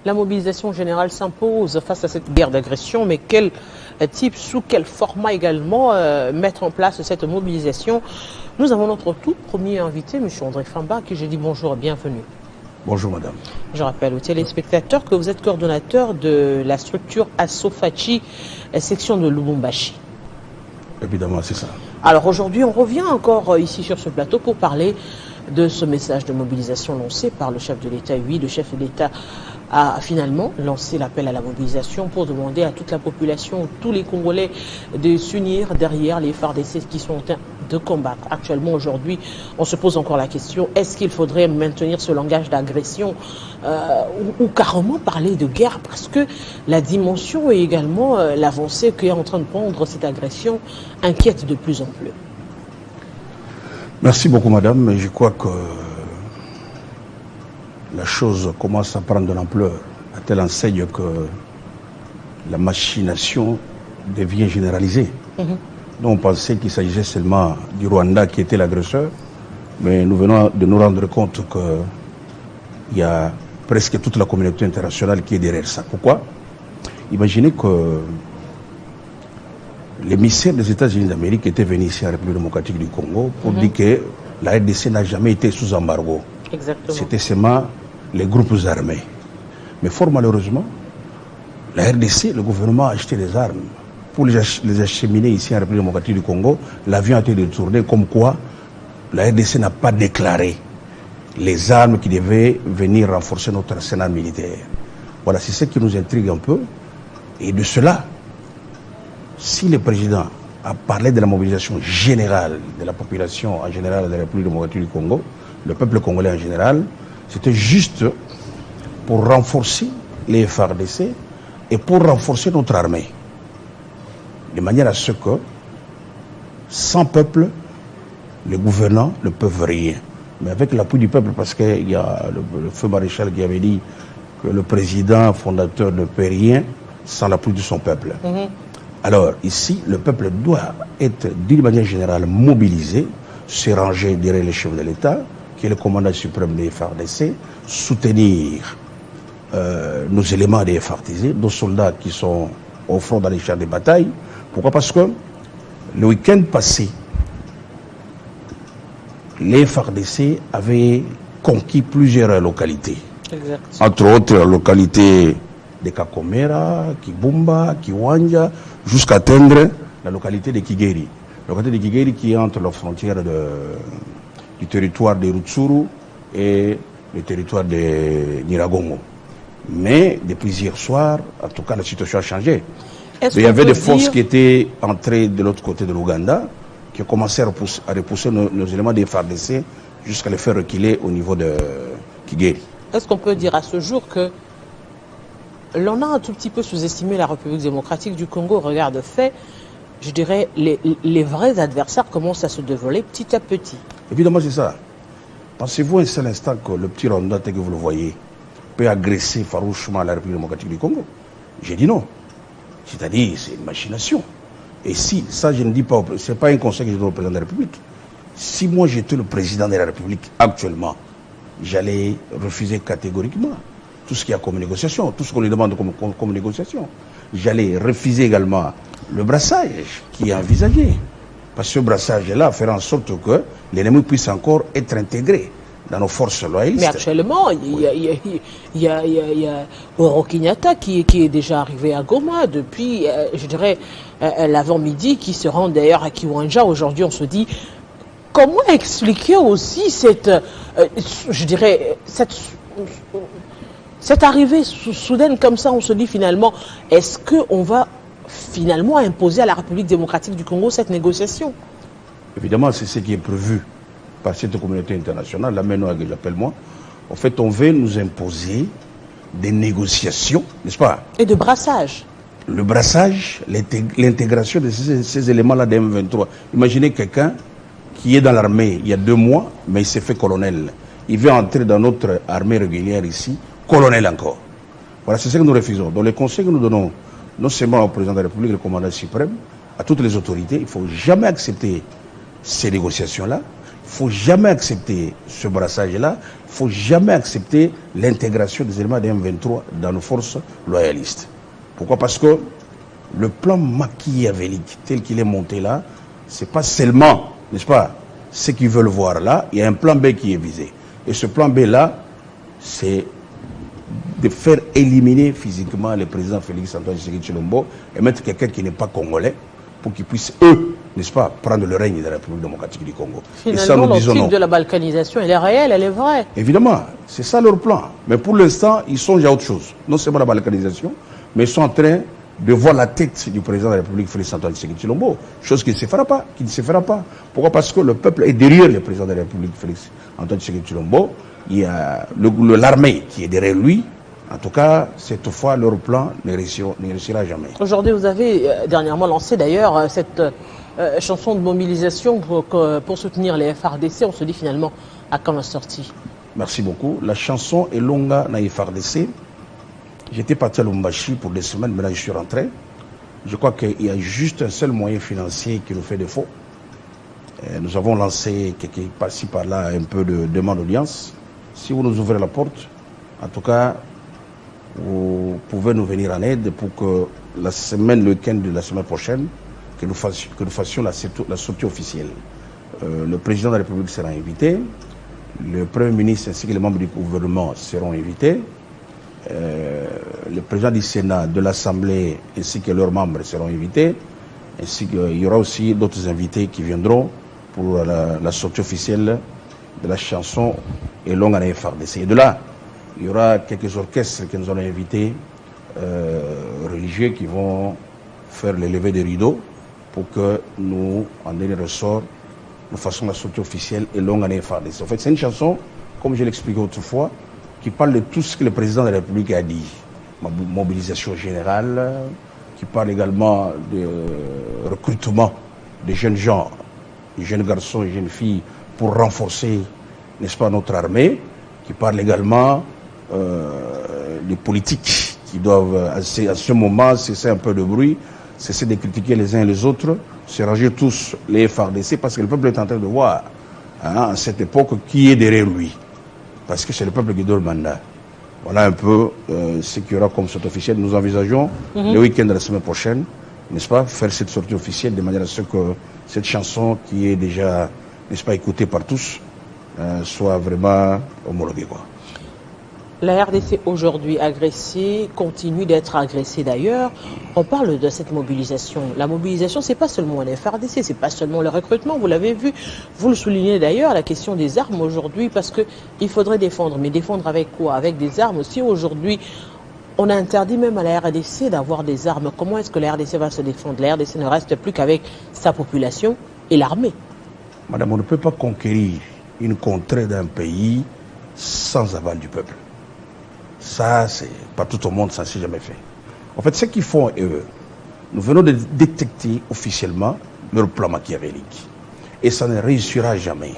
La mobilisation générale s'impose face à cette guerre d'agression, mais quel type, sous quel format également mettre en place cette mobilisation? Nous avons notre tout premier invité, M. André Famba, à qui j'ai dit bonjour et bienvenue. Bonjour madame. Je rappelle aux téléspectateurs que vous êtes coordonnateur de la structure Assofachi, section de Lubumbashi. Évidemment, c'est ça. Alors aujourd'hui, on revient encore ici sur ce plateau pour parler de ce message de mobilisation lancé par le chef de l'État. Oui, le chef de l'État a finalement lancé l'appel à la mobilisation pour demander à toute la population, tous les Congolais, de s'unir derrière les FARDC qui sont en train de combattre. Actuellement, aujourd'hui, on se pose encore la question, est-ce qu'il faudrait maintenir ce langage d'agression ou carrément parler de guerre? Parce que la dimension et également l'avancée qu'est en train de prendre cette agression inquiète de plus en plus. Merci beaucoup madame. Je crois que la chose commence à prendre de l'ampleur, à telle enseigne que la machination devient généralisée. Donc on pensait qu'il s'agissait seulement du Rwanda qui était l'agresseur, mais nous venons de nous rendre compte qu'il y a presque toute la communauté internationale qui est derrière ça. Pourquoi? Imaginez que l'émissaire des États-Unis d'Amérique était venu ici en République démocratique du Congo pour dire que la RDC n'a jamais été sous embargo. C'était seulement les groupes armés. Mais fort malheureusement, la RDC, le gouvernement a acheté des armes. Pour les acheminer ici en République démocratique du Congo, l'avion a été détourné, comme quoi la RDC n'a pas déclaré les armes qui devaient venir renforcer notre arsenal militaire. Voilà, c'est ce qui nous intrigue un peu. Et de cela, si le président a parlé de la mobilisation générale de la population en général de la République démocratique du Congo, le peuple congolais en général, c'était juste pour renforcer les FARDC et pour renforcer notre armée. De manière à ce que, sans peuple, les gouvernants ne peuvent rien. Mais avec l'appui du peuple, parce qu'il y a le feu maréchal qui avait dit que le président fondateur ne peut rien sans l'appui de son peuple. Alors ici, le peuple doit être d'une manière générale mobilisé, se ranger derrière le chef de l'État, qui est le commandant suprême des FARDC, soutenir nos éléments des FARDC, nos soldats qui sont au front dans les champs de bataille. Pourquoi? Parce que le week-end passé, les FARDC avaient conquis plusieurs localités. Entre autres, la localité de Kakomera, Kibumba, Kiwanja, jusqu'à atteindre la localité de Kigeri. La localité de Kigeri qui est entre la frontière du territoire de Rutshuru et le territoire de Nyiragongo. Mais depuis hier soir, en tout cas, la situation a changé. Il y avait des forces qui étaient entrées de l'autre côté de l'Ouganda, qui ont commencé à repousser nos éléments des FARDC jusqu'à les faire reculer au niveau de Kigeri. Est-ce qu'on peut dire à ce jour que l'on a un tout petit peu sous-estimé la République démocratique du Congo au regard de fait? Je dirais, les vrais adversaires commencent à se dévoiler petit à petit. Évidemment, c'est ça. Pensez-vous un seul instant que le petit Rwanda, tel que vous le voyez, peut agresser farouchement la République démocratique du Congo? J'ai dit non. C'est-à-dire, c'est une machination. Et si, ça je ne dis pas, ce n'est pas un conseil que je donne au président de la République. Si moi j'étais le président de la République actuellement, j'allais refuser catégoriquement tout ce qu'il y a comme négociation, tout ce qu'on lui demande comme négociation. J'allais refuser également le brassage qui est envisagé. Parce que ce brassage-là fera en sorte que l'ennemi puisse encore être intégré dans nos forces loyalistes. Mais actuellement, il y a Uhuru Kenyatta qui est déjà arrivé à Goma depuis, je dirais, l'avant-midi, qui se rend d'ailleurs à Kiwanja. Aujourd'hui, on se dit, comment expliquer aussi cette, je dirais, cette arrivée soudaine comme ça? On se dit finalement, est-ce qu'on va finalement imposer à la République démocratique du Congo cette négociation? Évidemment, c'est ce qui est prévu par cette communauté internationale, la MENOA que j'appelle moi. En fait, on veut nous imposer des négociations, n'est-ce pas? Et de brassage. Le brassage, l'intégration de ces éléments-là des M23. Imaginez quelqu'un qui est dans l'armée il y a 2 mois, mais il s'est fait colonel. Il veut entrer dans notre armée régulière ici, colonel encore. Voilà, c'est ce que nous refusons. Donc les conseils que nous donnons, non seulement au président de la République, le commandant suprême, à toutes les autorités, il ne faut jamais accepter ces négociations-là. Il faut jamais accepter ce brassage-là. Il ne faut jamais accepter l'intégration des éléments des M23 dans nos forces loyalistes. Pourquoi? Parce que le plan machiavélique tel qu'il est monté là, ce n'est pas seulement, n'est-ce pas, ce qu'ils veulent voir là. Il y a un plan B qui est visé. Et ce plan B là, c'est de faire éliminer physiquement le président Félix Antoine Tshisekedi Tshilombo et mettre quelqu'un qui n'est pas congolais pour qu'ils puissent, eux, n'est-ce pas, prendre le règne de la République démocratique du Congo. Finalement, l'optique de la balkanisation, elle est réelle, elle est vraie. Évidemment, c'est ça leur plan. Mais pour l'instant, ils songent à autre chose. Non seulement la balkanisation, mais ils sont en train de voir la tête du président de la République, Félix Antoine Tshisekedi Tshilombo. Chose qui ne se fera pas, Pourquoi? Parce que le peuple est derrière le président de la République, Félix Antoine Tshisekedi Tshilombo. Il y a l'armée qui est derrière lui. En tout cas, cette fois, leur plan ne réussira jamais. Aujourd'hui, vous avez dernièrement lancé d'ailleurs cette chanson de mobilisation pour soutenir les FARDC. On se dit finalement à quand la sortie? Merci beaucoup. La chanson est longue à FARDC. J'étais parti à Lubumbashi pour des semaines, mais là je suis rentré. Je crois qu'il y a juste un seul moyen financier qui nous fait défaut. Nous avons lancé par-ci par-là un peu de demande d'audience. Si vous nous ouvrez la porte, en tout cas, vous pouvez nous venir en aide pour que le week-end de la semaine prochaine, que nous fassions la sortie officielle. Le président de la République sera invité, le Premier ministre ainsi que les membres du gouvernement seront invités, le président du Sénat, de l'Assemblée ainsi que leurs membres seront invités, ainsi qu'il y aura aussi d'autres invités qui viendront pour la sortie officielle de la chanson et longue année FARDC. Et de là, il y aura quelques orchestres que nous allons inviter, religieux, qui vont faire le lever des rideaux pour que nous, en dernier ressort, nous fassions la sortie officielle et longue année FARDC. En fait, c'est une chanson, comme je l'expliquais autrefois, qui parle de tout ce que le président de la République a dit. Mobilisation générale, qui parle également de recrutement de jeunes gens, de jeunes garçons et jeunes filles pour renforcer, n'est-ce pas, notre armée, qui parle également des politiques qui doivent à ce moment cesser un peu de bruit, cesser de critiquer les uns et les autres, se ranger tous les FARDC, parce que le peuple est en train de voir, à cette époque, qui est derrière lui. Parce que c'est le peuple qui donne le mandat. Voilà un peu ce qu'il y aura comme sortie officielle. Nous envisageons le week-end de la semaine prochaine, n'est-ce pas, faire cette sortie officielle de manière à ce que cette chanson qui est déjà, n'est-ce pas, écoutée par tous, soit vraiment homologuée, quoi. La RDC aujourd'hui agressée, continue d'être agressée d'ailleurs. On parle de cette mobilisation. La mobilisation, c'est pas seulement les FARDC, c'est pas seulement le recrutement, vous l'avez vu. Vous le soulignez d'ailleurs, la question des armes aujourd'hui, parce qu'il faudrait défendre. Mais défendre avec quoi? Avec des armes aussi. Aujourd'hui, on a interdit même à la RDC d'avoir des armes. Comment est-ce que la RDC va se défendre? La RDC ne reste plus qu'avec sa population et l'armée. Madame, on ne peut pas conquérir une contrée d'un pays sans aval du peuple. Ça, c'est pas tout au monde, ça ne s'est jamais fait. En fait, ce qu'ils font, eux, nous venons de détecter officiellement leur plan machiavélique. Et ça ne réussira jamais.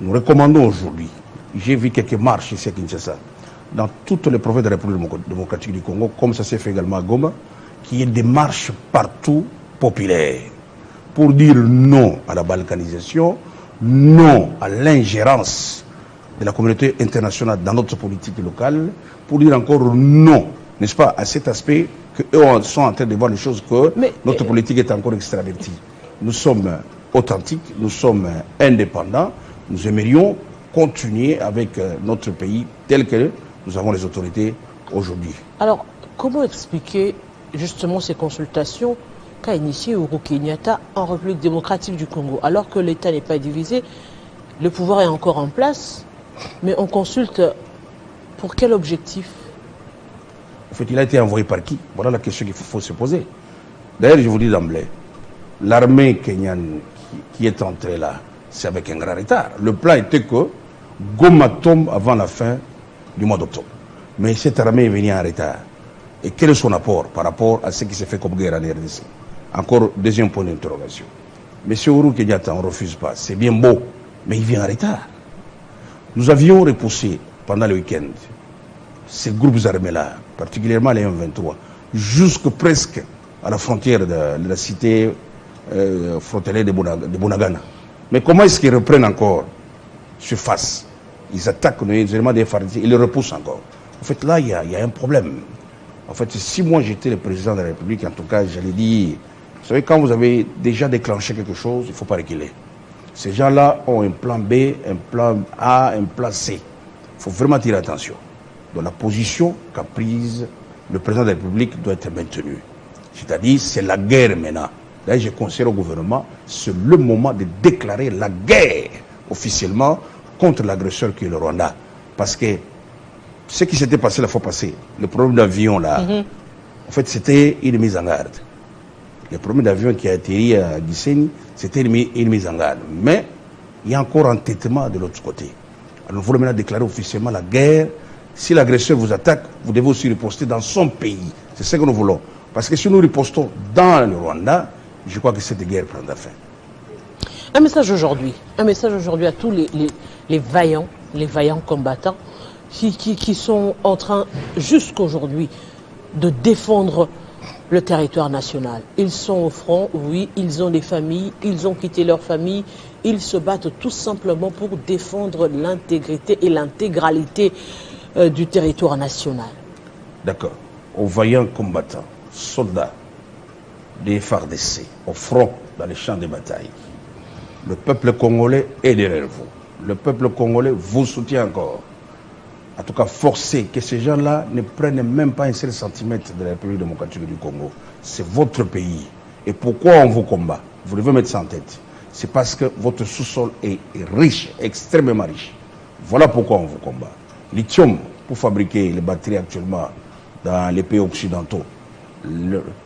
Nous recommandons aujourd'hui, j'ai vu quelques marches ici à Kinshasa, dans toutes les provinces de la République démocratique du Congo, comme ça s'est fait également à Goma, qu'il y ait des marches partout populaires pour dire non à la balkanisation, non à l'ingérence de la communauté internationale dans notre politique locale, pour dire encore non, n'est-ce pas, à cet aspect qu'eux sont en train de voir les choses que notre politique est encore extravertie. Nous sommes authentiques, nous sommes indépendants, nous aimerions continuer avec notre pays tel que nous avons les autorités aujourd'hui. Alors, comment expliquer justement ces consultations qu'a initié Uhuru Kenyatta en République démocratique du Congo, alors que l'État n'est pas divisé, le pouvoir est encore en place, mais on consulte pour quel objectif? En fait, il a été envoyé par qui? Voilà la question qu'il faut se poser. D'ailleurs, je vous dis d'emblée, l'armée kenyane qui est entrée là, c'est avec un grand retard. Le plan était que Goma tombe avant la fin du mois d'octobre. Mais cette armée est venue en retard. Et quel est son apport par rapport à ce qui s'est fait comme guerre en RDC? Encore deuxième point d'interrogation. Monsieur Uhuru Kenyatta, on ne refuse pas. C'est bien beau, mais il vient en retard. Nous avions repoussé pendant le week-end ces groupes armés-là, particulièrement les M23, jusque presque à la frontière de la cité frontalière de Bunagana. Mais comment est-ce qu'ils reprennent encore surface? Ils attaquent les éléments des FARDC, ils les repoussent encore. En fait, là, il y a un problème. En fait, si moi j'étais le président de la République, en tout cas, j'allais dire, vous savez, quand vous avez déjà déclenché quelque chose, il ne faut pas reculer. Ces gens-là ont un plan B, un plan A, un plan C. Il faut vraiment tirer attention. Donc la position qu'a prise le président de la République doit être maintenue. C'est-à-dire, c'est la guerre maintenant. Là, je conseille au gouvernement, c'est le moment de déclarer la guerre officiellement contre l'agresseur qui est le Rwanda. Parce que ce qui s'était passé la fois passée, le problème d'avion là, en fait, c'était une mise en garde. Le problème d'avion qui a atterri à Gisenyi, c'était une mise en garde. Mais il y a encore un entêtement de l'autre côté. Alors, nous voulons maintenant déclarer officiellement la guerre. Si l'agresseur vous attaque, vous devez aussi riposter dans son pays. C'est ce que nous voulons. Parce que si nous ripostons dans le Rwanda, je crois que cette guerre prendra fin. Un message aujourd'hui à tous les vaillants combattants qui sont en train, jusqu'aujourd'hui, de défendre le territoire national. Ils sont au front, oui, ils ont des familles, ils ont quitté leur famille, ils se battent tout simplement pour défendre l'intégrité et l'intégralité du territoire national. D'accord. Aux vaillants combattants, soldats des FARDC, au front, dans les champs de bataille, le peuple congolais est derrière vous. Le peuple congolais vous soutient encore. En tout cas, forcez que ces gens-là ne prennent même pas un seul centimètre de la République démocratique du Congo. C'est votre pays. Et pourquoi on vous combat? Vous devez mettre ça en tête. C'est parce que votre sous-sol est riche, extrêmement riche. Voilà pourquoi on vous combat. Lithium, pour fabriquer les batteries actuellement dans les pays occidentaux,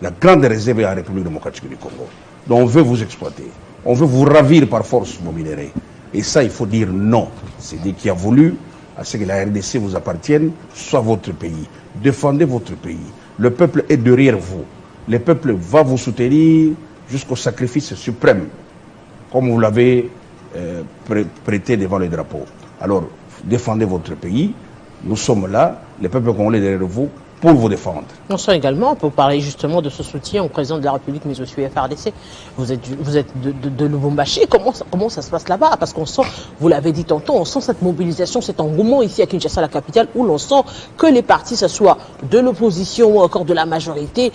la grande réserve est en République démocratique du Congo. Donc on veut vous exploiter. On veut vous ravir par force vos minéraux. Et ça, il faut dire non. C'est Dieu qui a voulu à ce que la RDC vous appartienne, soit votre pays. Défendez votre pays. Le peuple est derrière vous. Le peuple va vous soutenir jusqu'au sacrifice suprême, comme vous l'avez prêté devant le drapeau. Alors, défendez votre pays. Nous sommes là, le peuple congolais est derrière vous, pour vous défendre. Non seulement également, pour parler justement de ce soutien au président de la République, mais aussi au FARDC. Vous êtes de Lubumbashi. Comment ça se passe là-bas? Parce qu'on sent, vous l'avez dit tantôt, on sent cette mobilisation, cet engouement ici à Kinshasa, la capitale, où l'on sent que les partis, ce soit de l'opposition ou encore de la majorité,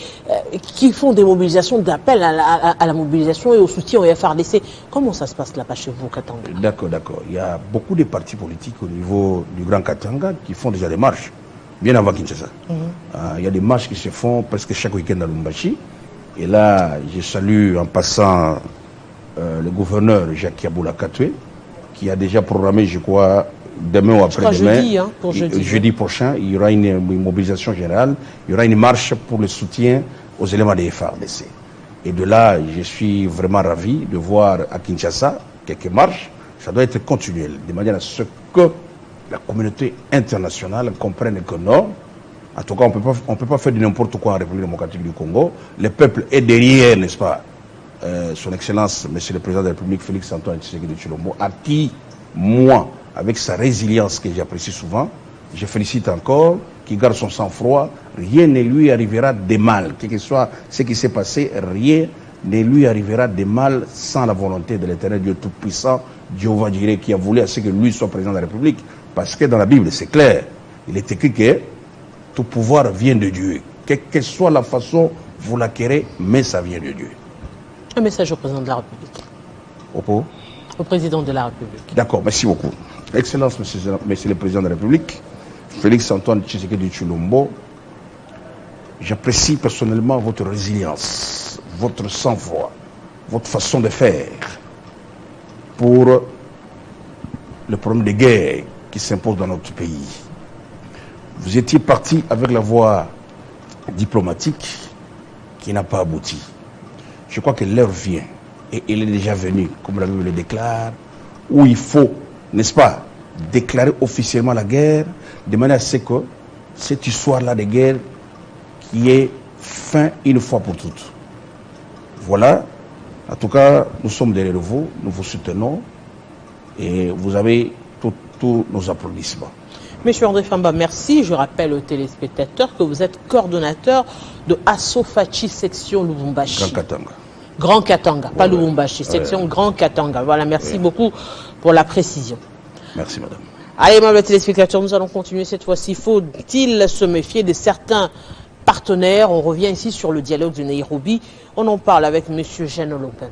qui font des mobilisations d'appel à la mobilisation et au soutien au FARDC. Comment ça se passe là-bas chez vous, Katanga? D'accord. Il y a beaucoup de partis politiques au niveau du Grand Katanga qui font déjà des marches. Bien avant Kinshasa. Il y a des marches qui se font presque chaque week-end à Lubumbashi. Et là, je salue en passant le gouverneur Jacques Yaboula Katoué, qui a déjà programmé, je crois, demain ou après-demain, jeudi prochain, il y aura une mobilisation générale, il y aura une marche pour le soutien aux éléments des FARDC. Et de là, je suis vraiment ravi de voir à Kinshasa quelques marches. Ça doit être continuel, de manière à ce que la communauté internationale comprenne que non, en tout cas, on ne peut pas faire de n'importe quoi en République démocratique du Congo. Le peuple est derrière, n'est-ce pas, son Excellence, Monsieur le Président de la République, Félix-Antoine Tshisekedi Tshilombo, à qui, moi, avec sa résilience que j'apprécie souvent, je félicite encore, qui garde son sang-froid, rien ne lui arrivera de mal. Quel que soit ce qui s'est passé, rien ne lui arrivera de mal sans la volonté de l'Éternel Dieu Tout-Puissant, Jéhovah Jireh, qui a voulu à ce que lui soit président de la République. Parce que dans la Bible, c'est clair, il est écrit que tout pouvoir vient de Dieu. Quelle que soit la façon, vous l'acquérez, mais ça vient de Dieu. Un message au président de la République. Au président de la République. D'accord, merci beaucoup. Excellence, monsieur le président de la République, Félix-Antoine Tshisekedi Tshilombo, j'apprécie personnellement votre résilience, votre sang-froid, votre façon de faire pour le problème de guerre qui s'impose dans notre pays. Vous étiez parti avec la voie diplomatique qui n'a pas abouti. Je crois que l'heure vient, et elle est déjà venue, comme la Bible le déclare, où il faut, n'est-ce pas, déclarer officiellement la guerre, de manière à ce que cette histoire-là de guerre qui est fin une fois pour toutes. Voilà, en tout cas, nous sommes derrière vous, nous vous soutenons, et vous avez tous nos applaudissements. Monsieur André Famba, merci. Je rappelle aux téléspectateurs que vous êtes coordonnateur de Asso Fachi section Lubumbashi. Grand Katanga. Grand Katanga, pas Lubumbashi, section Grand Katanga. Voilà, merci beaucoup pour la précision. Merci, madame. Allez, mes téléspectateurs, nous allons continuer cette fois-ci. Faut-il se méfier de certains partenaires? On revient ici sur le dialogue de Nairobi. On en parle avec M. Jeanne Lopin.